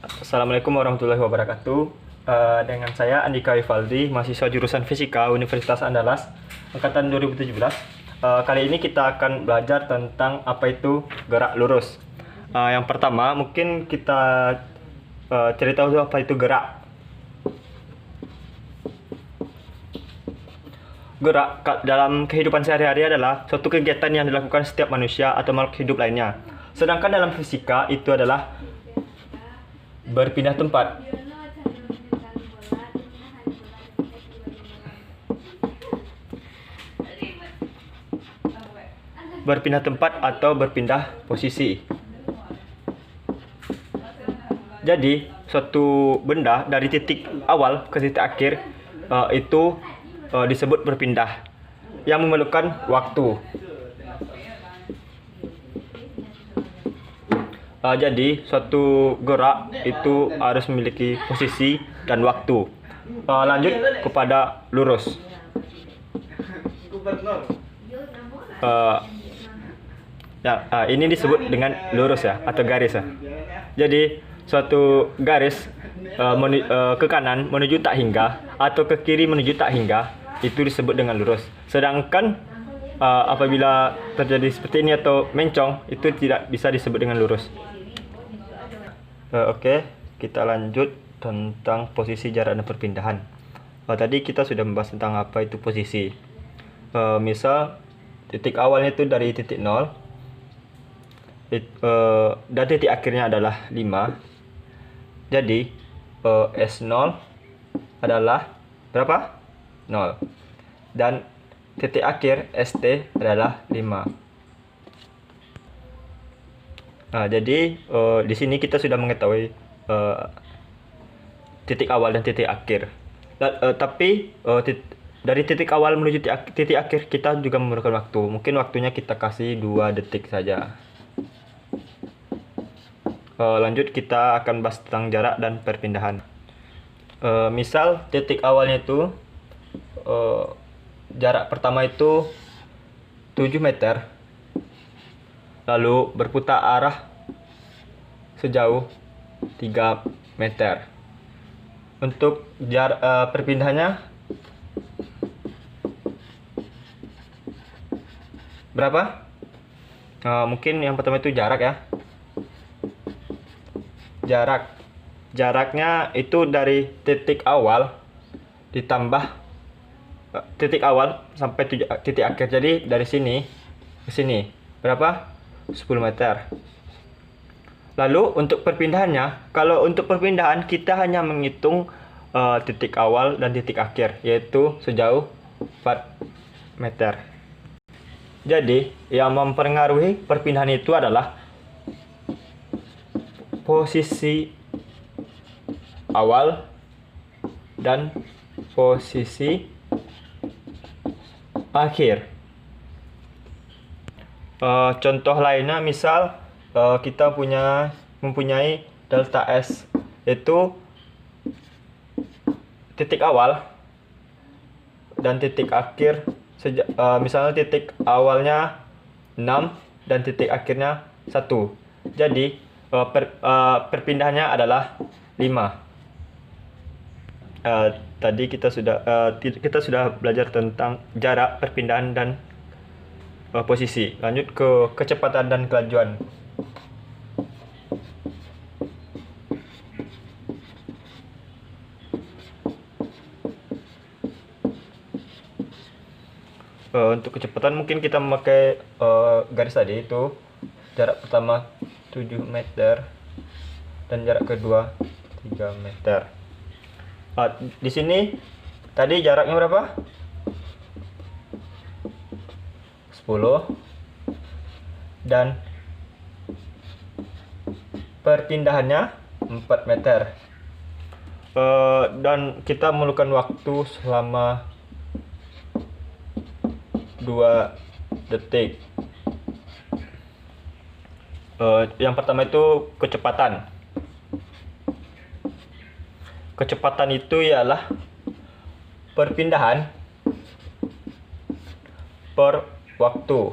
Assalamualaikum warahmatullahi wabarakatuh. Dengan saya Andika Ivaldi, mahasiswa jurusan Fisika Universitas Andalas, angkatan 2017. Kali ini kita akan belajar tentang apa itu gerak lurus. Yang pertama, mungkin kita cerita dulu apa itu gerak. Gerak dalam kehidupan sehari-hari adalah suatu kegiatan yang dilakukan setiap manusia atau makhluk hidup lainnya. Sedangkan dalam fisika itu adalah berpindah tempat. Berpindah tempat atau berpindah posisi. Jadi, suatu benda dari titik awal ke titik akhir itu disebut berpindah, yang memerlukan waktu. Jadi, suatu gerak itu harus memiliki posisi dan waktu. Lanjut kepada lurus. Ini disebut dengan lurus ya, atau garis ya. Jadi, suatu garis ke kanan menuju tak hingga atau ke kiri menuju tak hingga itu disebut dengan lurus. Sedangkan apabila terjadi seperti ini atau mencong, itu tidak bisa disebut dengan lurus. Oke, kita lanjut tentang posisi, jarak, dan perpindahan. Tadi kita sudah membahas tentang apa itu posisi. Misal titik awalnya itu dari titik 0 dan titik akhirnya adalah 5. Jadi S0 adalah berapa? 0. Dan titik akhir ST adalah 5. Jadi di sini kita sudah mengetahui titik awal dan titik akhir. Tapi dari titik awal menuju titik akhir kita juga memerlukan waktu. Mungkin waktunya kita kasih 2 detik saja. Lanjut kita akan bahas tentang jarak dan perpindahan. Misal titik awalnya itu jarak pertama itu 7 meter. Lalu berputar arah sejauh 3 meter. Untuk perpindahannya berapa? Mungkin yang pertama itu jarak ya. Jaraknya itu dari titik awal ditambah titik awal sampai titik akhir. Jadi dari sini ke sini berapa? 10 meter. Lalu untuk perpindahannya, kalau untuk perpindahan kita hanya menghitung titik awal dan titik akhir, yaitu sejauh 4 meter. Jadi yang mempengaruhi perpindahan itu adalah posisi awal dan posisi akhir. Contoh lainnya, misal kita mempunyai delta S, yaitu titik awal dan titik akhir. Misalnya titik awalnya 6 dan titik akhirnya 1. Jadi perpindahannya adalah 5. Tadi kita sudah belajar tentang jarak, perpindahan, dan posisi. Lanjut ke kecepatan dan kelajuan. Untuk kecepatan mungkin kita memakai garis tadi, itu jarak pertama 7 meter dan jarak kedua 3 meter. Di sini tadi jaraknya berapa? 10. Dan perpindahannya 4 meter. Dan kita memerlukan waktu selama 2 detik. Yang pertama itu kecepatan. Kecepatan itu ialah perpindahan per waktu.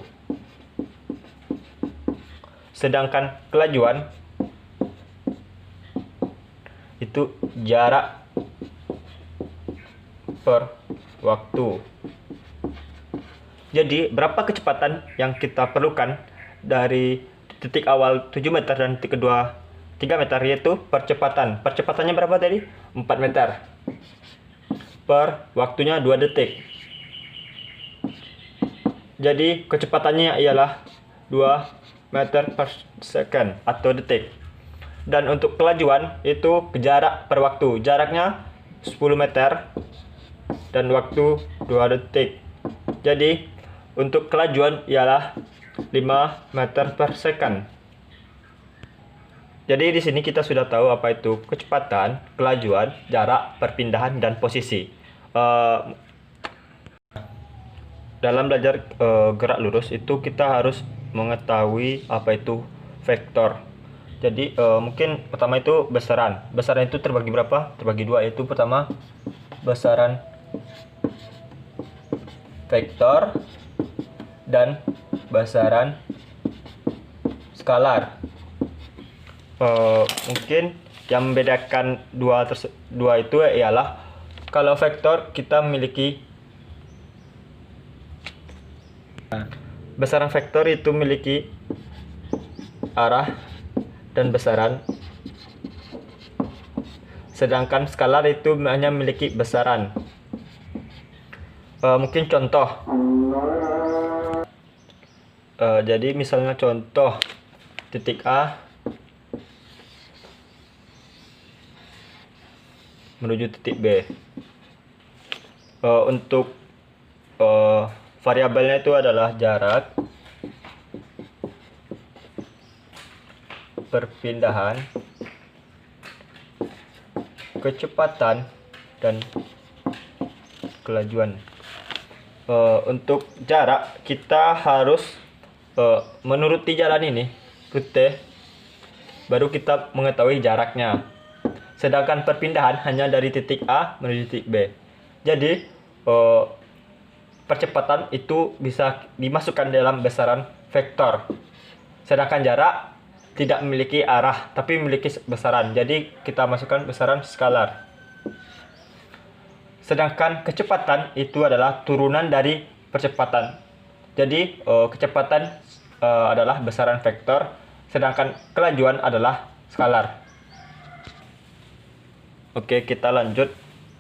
Sedangkan kelajuan itu jarak per waktu. Jadi berapa kecepatan yang kita perlukan dari titik awal 7 meter dan titik kedua 3 meter, yaitu percepatan. Percepatannya berapa tadi? 4 meter. Per waktunya 2 detik. Jadi kecepatannya ialah 2 meter per second atau detik. Dan untuk kelajuan itu jarak per waktu. Jaraknya 10 meter dan waktu 2 detik. Jadi untuk kelajuan ialah 5 meter per second. Jadi di sini kita sudah tahu apa itu kecepatan, kelajuan, jarak, perpindahan, dan posisi. Dalam belajar gerak lurus itu kita harus mengetahui apa itu vektor. Jadi mungkin pertama itu besaran. Besaran itu terbagi berapa? Terbagi dua, yaitu pertama besaran vektor dan besaran skalar. Mungkin yang membedakan dua itu ialah kalau vektor kita memiliki besaran vektor itu memiliki arah dan besaran, sedangkan skalar itu hanya memiliki besaran. Mungkin contoh, jadi misalnya contoh titik A menuju titik B. Untuk variabelnya itu adalah jarak, perpindahan, kecepatan, dan kelajuan. Untuk jarak kita harus menuruti jalan ini, rute, baru kita mengetahui jaraknya. Sedangkan perpindahan hanya dari titik A menuju titik B. Jadi percepatan itu bisa dimasukkan dalam besaran vektor. Sedangkan jarak tidak memiliki arah tapi memiliki besaran. Jadi kita masukkan besaran skalar. Sedangkan kecepatan itu adalah turunan dari percepatan. Jadi kecepatan adalah besaran vektor, sedangkan kelajuan adalah skalar. Oke, kita lanjut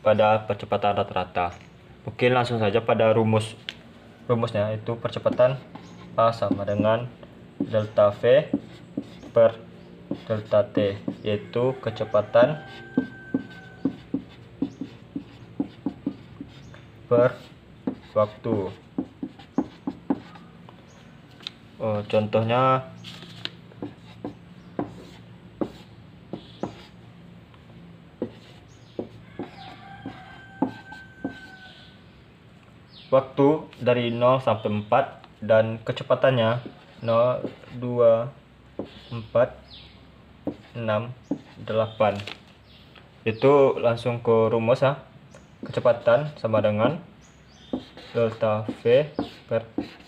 pada percepatan rata-rata. Oke, langsung saja pada rumusnya, itu percepatan A sama dengan delta V per delta T, yaitu kecepatan per waktu. Contohnya waktu dari 0 sampai 4 dan kecepatannya 0, 2, 4, 6, 8. Itu langsung ke rumus ya. Kecepatan sama dengan delta V per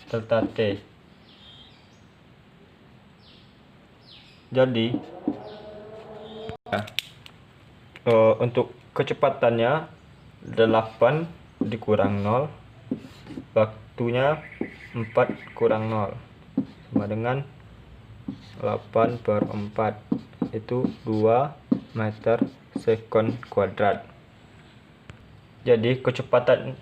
delta T. Jadi untuk kecepatannya 8 dikurang 0, waktunya 4 kurang 0 sama dengan 8 per 4, itu 2 meter second kuadrat. Jadi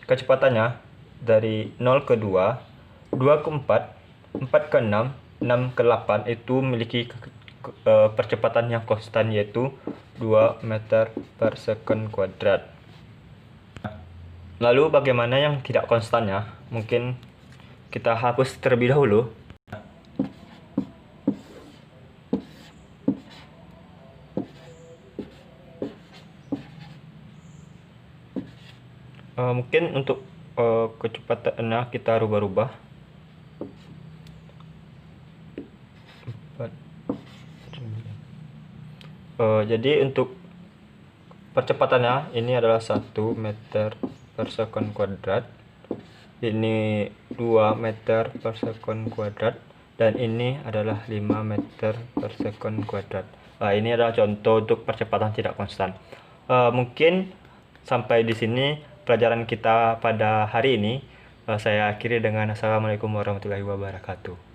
kecepatannya dari 0 ke 2, 2 ke 4, 4 ke 6, 6 ke 8 itu memiliki percepatan yang konstan, yaitu 2 meter per second kuadrat. Lalu bagaimana yang tidak konstan ya? Mungkin kita hapus terlebih dahulu. Mungkin untuk kecepatannya kita rubah-rubah. Jadi untuk percepatannya ini adalah 1 meter per second kuadrat, ini 2 meter per second kuadrat, dan ini adalah 5 meter per second kuadrat. Ini adalah contoh untuk percepatan tidak konstan. Mungkin sampai di sini pelajaran kita pada hari ini. Saya akhiri dengan Assalamualaikum warahmatullahi wabarakatuh.